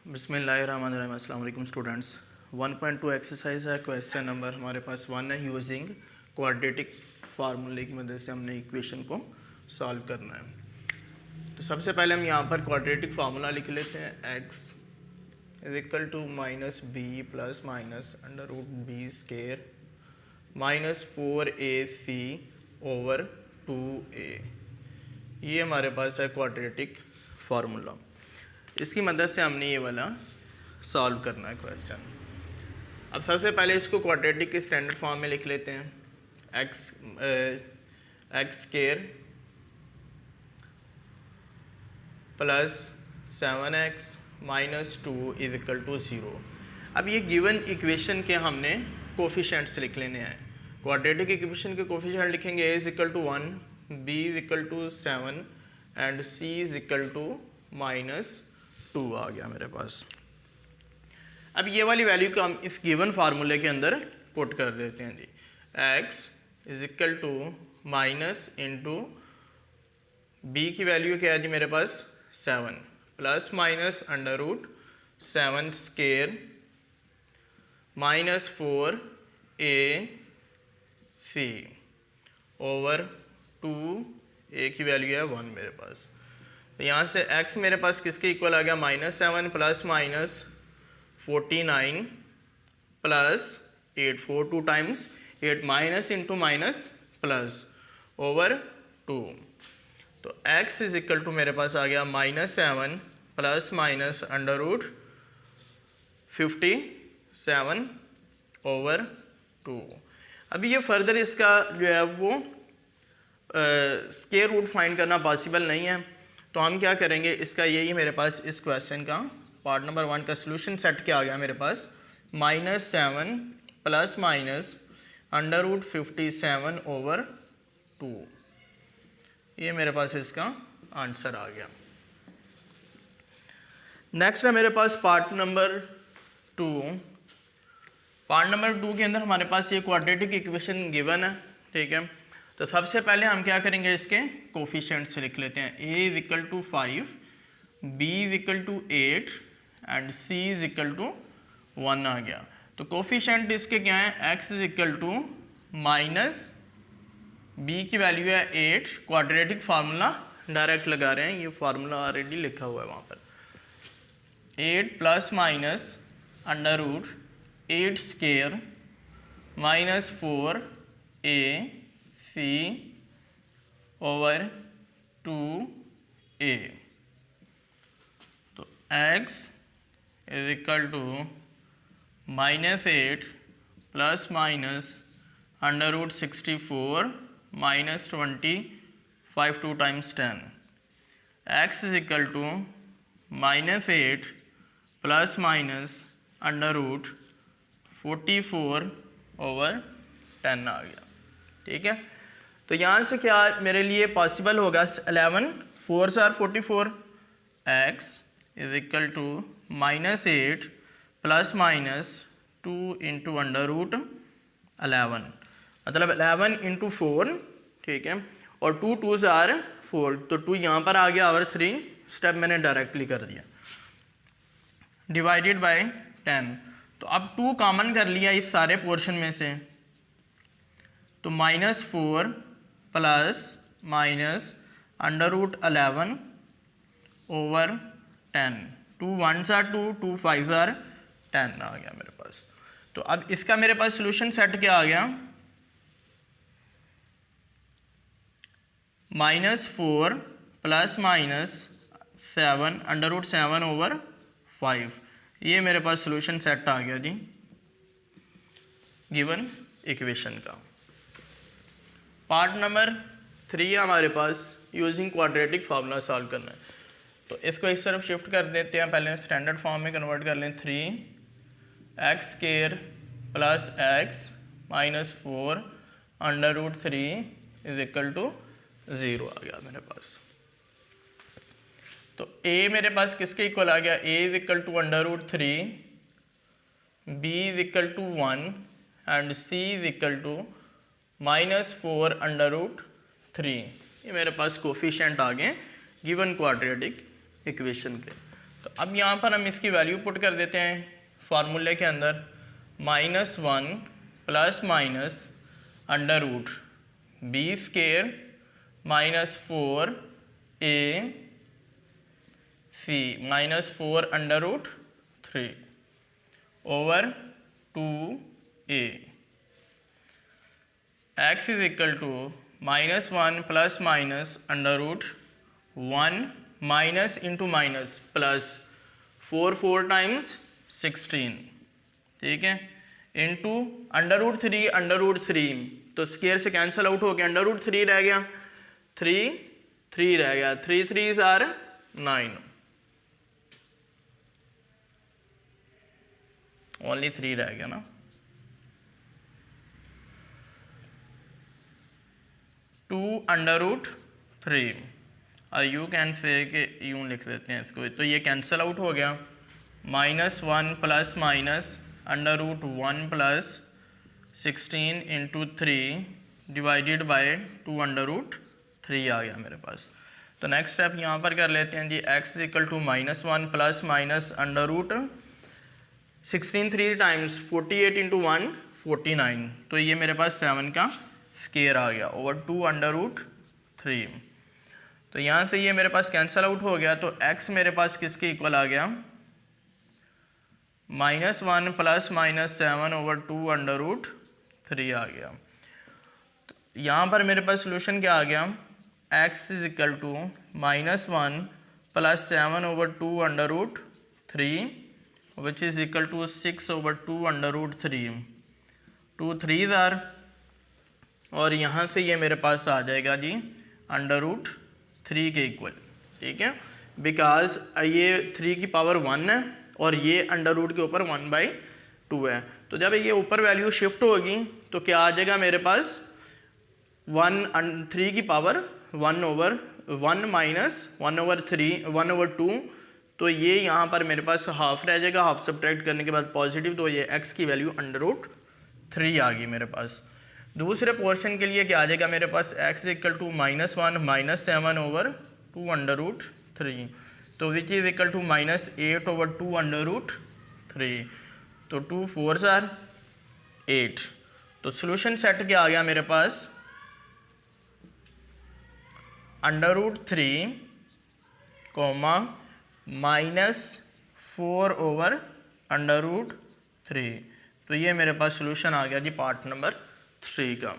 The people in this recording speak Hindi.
बिस्मिल्लाहिर्रहमानिर्रहीम। अस्सलाम वालेकुम स्टूडेंट्स। 1.2 एक्सरसाइज है। क्वेश्चन नंबर हमारे पास 1 है। यूजिंग क्वाड्रेटिक फार्मूले की मदद से हमने इक्वेशन को सॉल्व करना है। तो सबसे पहले हम यहाँ पर क्वाड्रेटिक फार्मूला लिख लेते हैं। x is equal to minus B plus minus under root B square minus 4ac over 2a। ये हमारे पास है क्वाड्रेटिक फार्मूला। इसकी मदद से हमने ये वाला सॉल्व करना है क्वेश्चन। अब सबसे पहले इसको क्वाड्रेटिक के स्टैंडर्ड फॉर्म में लिख लेते हैं। X square plus 7x minus 2 is equal to 0। अब ये गिवन इक्वेशन के हमने कोफिशिएंट्स लिख लेने हैं। क्वाड्रेटिक इक्वेशन के कोफिशिएंट लिखेंगे। a is equal to 1, b is equal to 7 and c is equal to minus 2 आ गया मेरे पास। अब ये वाली वैल्यू को हम इस गिवन फार्मूले के अंदर पुट कर देते हैं जी। x is equal to minus into B की वैल्यू क्या है जी मेरे पास 7 plus minus under root 7 square minus 4ac over 2a की वैल्यू है 1 मेरे पास। तो यहाँ से x मेरे पास किसके इक्वल आ गया -7 plus minus 49 plus 8, 4 2 times 8 minus into minus plus over 2। तो x इज इक्वल टू मेरे पास आ गया -7 plus minus under root 57 over 2। अभी ये फर्दर इसका जो है वो स्क्वायर रूट फाइंड करना पॉसिबल नहीं है। तो हम क्या करेंगे, इसका यही मेरे पास इस क्वेश्चन का पार्ट नंबर 1 का सॉल्यूशन सेट क्या आ गया मेरे पास -7 plus minus under root 57 over 2। ये मेरे पास इसका आंसर आ गया। नेक्स्ट है मेरे पास पार्ट नंबर 2। पार्ट नंबर 2 के अंदर हमारे पास ये क्वाड्रेटिक इक्वेशन गिवन है, ठीक है। तो सबसे पहले हम क्या करेंगे, इसके कोफिशिएंट से लिख लेते हैं। a is equal to 5, b is equal to 8 and c is equal to 1 आ गया। तो कोफिशिएंट इसके क्या है, x is equal to minus b की वैल्यू है 8। क्वाड्रेटिक फार्मूला डायरेक्ट लगा रहे हैं, ये फार्मूला ऑलरेडी लिखा हुआ है वहाँ पर। 8 plus minus under root 8 square minus 4ac over 2a। तो x is equal to -8 plus minus under root 64 minus 25 2 times 10। x is equal to -8 plus minus under root 44 over 10 आ गया, ठीक है। तो यहाँ से क्या मेरे लिए पॉसिबल होगा, 11 4 × 44। x is equal to -8 plus minus 2 into under root 11, मतलब 11 इंटू 4, ठीक है। और 2 2 × 4, तो 2 यहाँ पर आ गया और 3 स्टेप मैंने डायरेक्टली कर दिया, डिवाइडेड बाय 10। तो अब 2 कॉमन कर लिया इस सारे पोर्शन में से, तो -4 plus minus under root 11 over 10। 2 1s are 2, 2 5s are 10 आ गया मेरे पास। तो अब इसका मेरे पास सॉल्यूशन सेट क्या आ गया, -4 plus minus 7 under root 7 over 5। ये मेरे पास सॉल्यूशन सेट आ गया जी गिवन इक्वेशन का। पार्ट नंबर 3 हमारे पास यूजिंग क्वाड्रेटिक फार्मूला सॉल्व करना है। तो इसको इस तरफ शिफ्ट कर देते हैं, पहले स्टैंडर्ड फॉर्म में कन्वर्ट कर लें। 3x square plus x minus 4 under root 3 is equal to 0 आ गया मेरे पास। तो a मेरे पास किसके इक्वल आ गया, a is equal to under root 3, b is equal to 1 and c is equal to -4 under root 3। ये मेरे पास कोफिशिएंट आ गए गिवन क्वाड्रेटिक इक्वेशन के। तो अब यहाँ पर हम इसकी वैल्यू पुट कर देते हैं फार्मूले के अंदर, -1 plus minus under root B square -4 A C -4 under root 3 over 2a x is equal to -1 plus minus under root 1 minus into minus plus 4 times 16, ठीक है, इंटू अंडर रूट 3 तो स्केयर से कैंसिल आउट हो गया, अंडर रूट 3 रह गया, 3 रह गया, 3 3s आर 9, ओनली 3 रह गया ना। 2 अंडर रूट 3 और यू कैन से कि यूँ लिख देते हैं इसको, तो ये कैंसिल आउट हो गया, -1 plus minus under root 1 plus 16 into 3 divided by 2 under root 3 आ गया मेरे पास। तो नेक्स्ट स्टेप यहाँ पर कर लेते हैं जी, x is equal to -1 plus minus under root 16 3 times 48 into 1 49, तो ये मेरे पास 7 का स्केयर आ गया ओवर 2 अंडर रूट 3। तो यहाँ से ये मेरे पास कैंसिल आउट हो गया, तो x मेरे पास किसके इक्वल आ गया, -1 plus minus 7 over 2 under root 3 आ गया। तो यहाँ पर मेरे पास सोल्यूशन क्या आ गया, x is equal to -1 plus 7 over 2 under root 3 which is equal to 6 over 2 under root 3, 2 3s are, और यहाँ से ये मेरे पास आ जाएगा जी अंडर रूट 3 के इक्वल, ठीक है, बिकॉज ये 3 की पावर 1 है और ये अंडर रूट के ऊपर 1/2 है। तो जब ये ऊपर वैल्यू शिफ्ट होगी तो क्या आ जाएगा मेरे पास 3 की पावर 1/1 माइनस 1/2, तो ये यहाँ पर मेरे पास हाफ रह जाएगा, हाफ सब्ट्रैक्ट करने के बाद पॉजिटिव, तो ये x की वैल्यू अंडर रूट 3 आ गई मेरे पास। दूसरे पोर्शन के लिए क्या आ जाएगा मेरे पास, x equal to -1 minus 7 over 2 under root 3, तो which is equal to -8 over 2 under root 3, तो 2 4s आर 8। तो सोल्यूशन सेट क्या आ गया मेरे पास, under root 3 comma -4 over under root 3, तो ये मेरे पास सोल्यूशन आ गया जी पार्ट नंबर 3 का।